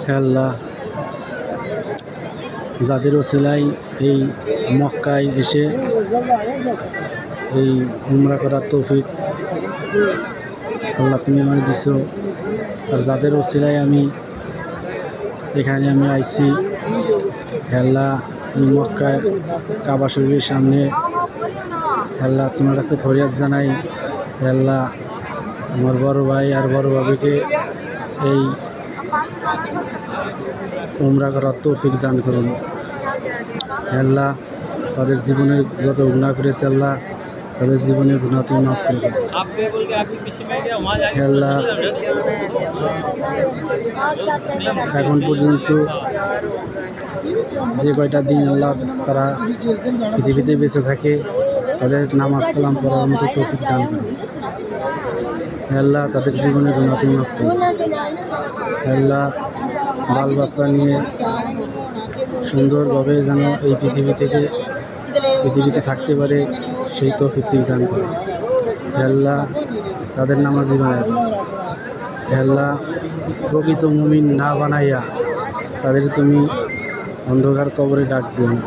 হে আল্লাহ, যাদের ওসিলায় এই মক্কায় এসে এই উমরা করার তৌফিক আল্লাহ তুমি আমাকে দিছো, আর যাদের ওসিলায় আমি এখানে আইছি, হে আল্লাহ এই মক্কায় কাবা শরীফের সামনে হে আল্লাহ তোমার কাছে ফরিয়াদ জানাই। হে আল্লাহ, আমার বড় ভাই আর বড় ভাবিকে এই উমরা করার তৌফিক দান করুন। হে আল্লাহ, তাদের জীবনের যত গুনাহ করেছে আল্লাহ তাদের জীবনের গুনাহ তুমি মাফ করে দাও। হে আল্লাহ, এখন পর্যন্ত যে কয়টা দিন আল্লাহ তারা পৃথিবীতে বেঁচে থাকে তাদের নামাজ কালাম পড়ার মতো তৌফিক দান করুন। হে আল্লাহ, তাদের জীবনের গুনাহ তুমি মাফ করুন। হে আল্লাহ, বাল বাচ্চা নিয়ে সুন্দরভাবে যেন এই পৃথিবীতে থাকতে পারে সেই তৌফিক তুমি দান করুন। হে আল্লাহ, তাদের নামাজি বানায় দাও। হে আল্লাহ, প্রকৃত মুমিন না বানাইয়া তাদের তুমি অন্ধকার কবরে ডাক দিও না।